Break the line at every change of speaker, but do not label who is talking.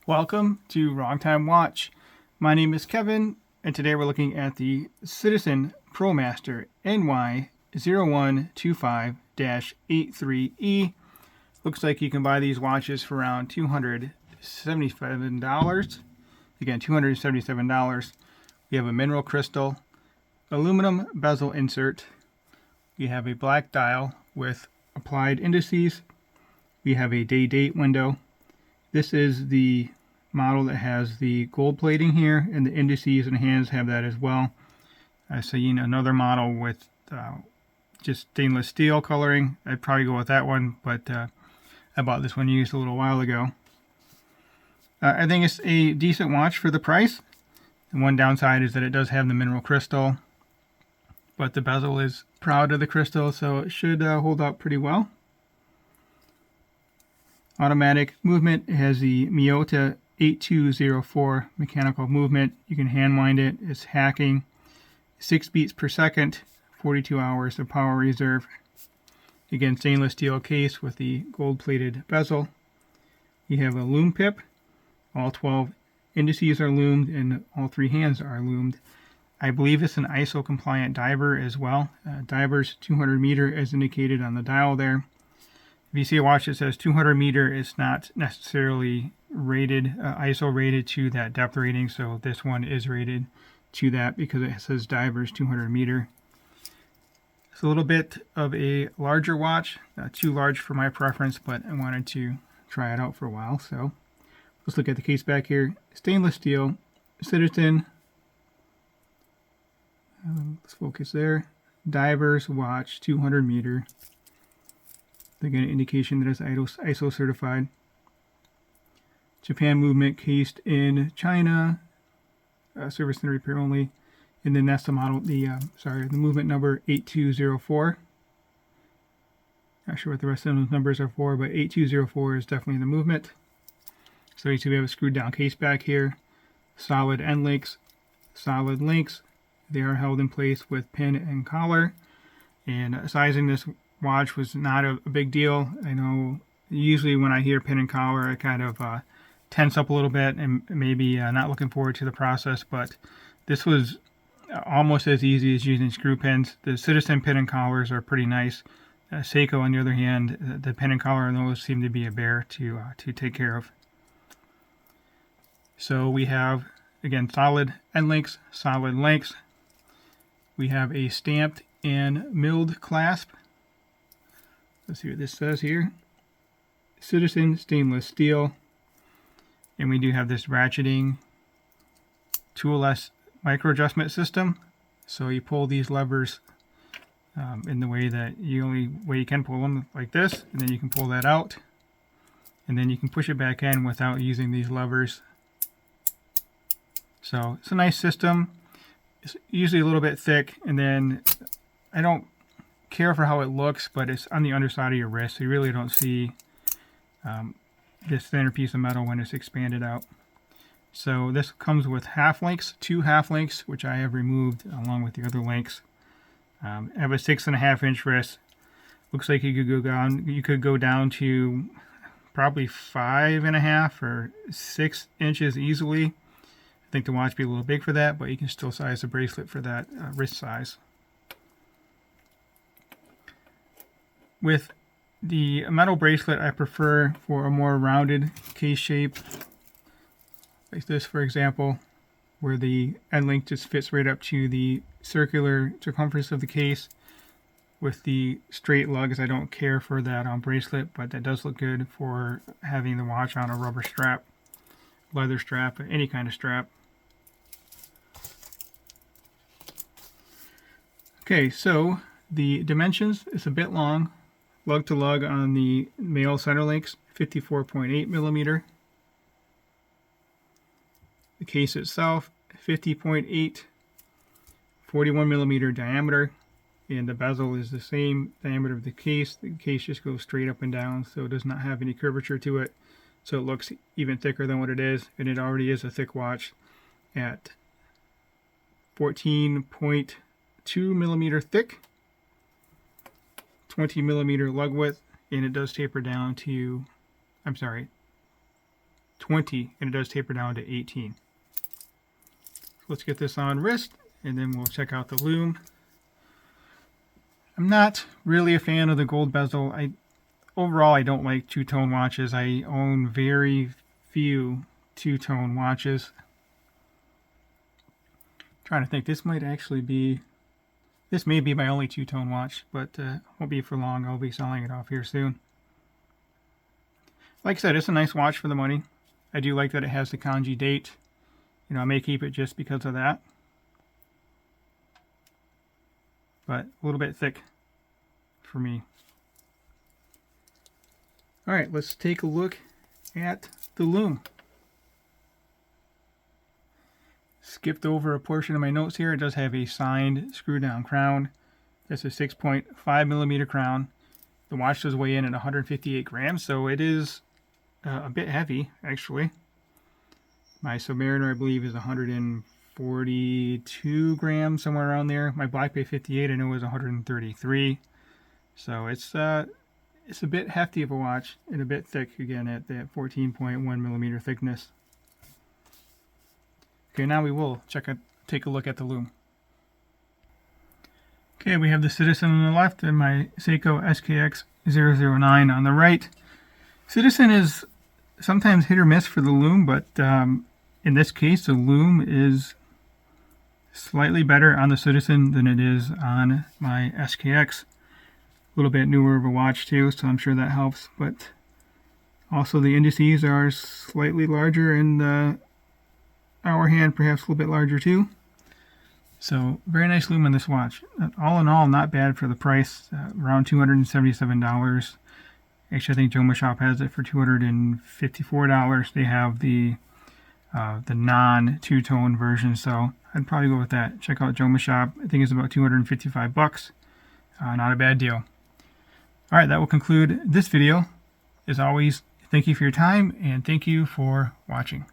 Welcome to Wrong Time Watch. My name is Kevin, and today we're looking at the Citizen Promaster NY0125-83E. Looks like you can buy these watches for around $277. Again, $277. We have a mineral crystal, aluminum bezel insert. We have a black dial with applied indices. We have a day-date window. This is the model that has the gold plating here, and the indices and hands have that as well. I see another model with just stainless steel coloring. I'd probably go with that one, but I bought this one used a little while ago. I think it's a decent watch for the price. And one downside is that it does have the mineral crystal, but the bezel is proud of the crystal, so it should hold up pretty well. Automatic movement. It has the Miyota 8204 mechanical movement. You can hand wind it. It's hacking. 6 beats per second, 42 hours of power reserve. Again, stainless steel case with the gold plated bezel. You have a lume pip. All 12 indices are lumed and all 3 hands are lumed. I believe it's an ISO compliant diver as well. Diver's 200 meter as indicated on the dial there. If you see a watch that says 200 meter, it's not necessarily rated, ISO rated to that depth rating, so this one is rated to that because it says Diver's 200 meter. It's a little bit of a larger watch, not too large for my preference, but I wanted to try it out for a while. So let's look at the case back here. Stainless steel, Citizen, let's focus there, Diver's watch, 200 meter. Again, an indication that it's ISO certified. Japan movement, cased in China, service and repair only. And then that's the model, the movement number 8204. Not sure what the rest of those numbers are for, but 8204 is definitely the movement. So you see we have a screwed down case back here. Solid end links, solid links. They are held in place with pin and collar. And sizing this watch was not a big deal. I know usually when I hear pin and collar, I kind of tense up a little bit and maybe not looking forward to the process, but this was almost as easy as using screw pins. The Citizen pin and collars are pretty nice. Seiko, on the other hand, the pin and collar on those seem to be a bear to take care of. So we have, again, solid end links, solid lengths. We have a stamped and milled clasp. Let's see what this says here. Citizen stainless steel. And we do have this ratcheting tool-less micro adjustment system. So you pull these levers in the way that you can pull them, like this, and then you can pull that out. And then you can push it back in without using these levers. So it's a nice system. It's usually a little bit thick, and then I don't care for how it looks, but it's on the underside of your wrist, so you really don't see this thinner piece of metal when it's expanded out. So this comes with half links, 2 half links, which I have removed along with the other links. I have a 6.5 inch wrist. Looks like you could go down to probably 5.5 or 6 inches easily. I think the watch would be a little big for that, but you can still size the bracelet for that wrist size. With the metal bracelet, I prefer for a more rounded case shape, like this, for example, where the end link just fits right up to the circular circumference of the case. With the straight lugs, I don't care for that on bracelet, but that does look good for having the watch on a rubber strap, leather strap, any kind of strap. Okay, so the dimensions is a bit long. Lug to lug on the male center links, 54.8 millimeter. The case itself, 50.8, 41 millimeter diameter, and the bezel is the same diameter of the case. The case just goes straight up and down, so it does not have any curvature to it. So it looks even thicker than what it is, and it already is a thick watch at 14.2 millimeter thick. 20 millimeter lug width, and it does taper down to, 20, and it does taper down to 18. Let's get this on wrist, and then we'll check out the Lume. I'm not really a fan of the gold bezel. Overall, I don't like two-tone watches. I own very few two-tone watches. Trying to think, this may be my only two-tone watch, but won't be for long. I'll be selling it off here soon. Like I said, it's a nice watch for the money. I do like that it has the kanji date. You know, I may keep it just because of that. But a little bit thick for me. Alright, let's take a look at the Lume. Skipped over a portion of my notes here. It does have a signed screw-down crown. That's a 6.5 millimeter crown. The watch does weigh in at 158 grams, so it is a bit heavy, actually. My Submariner, I believe, is 142 grams, somewhere around there. My Black Bay 58, I know, is 133. So it's a bit hefty of a watch and a bit thick, again, at that 14.1 millimeter thickness. Okay, now we will take a look at the Lume. Okay, we have the Citizen on the left and my Seiko SKX009 on the right. Citizen is sometimes hit or miss for the Lume, but in this case, the Lume is slightly better on the Citizen than it is on my SKX. A little bit newer of a watch too, so I'm sure that helps. But also the indices are slightly larger, and the hour hand perhaps a little bit larger too. So very nice Lume on this watch. All in all, not bad for the price. Around $277. Actually, I think Joma Shop has it for $254. They have the non-two-tone version, so I'd probably go with that. Check out Joma Shop. I think it's about $255. Not a bad deal. All right, that will conclude this video. As always, thank you for your time, and thank you for watching.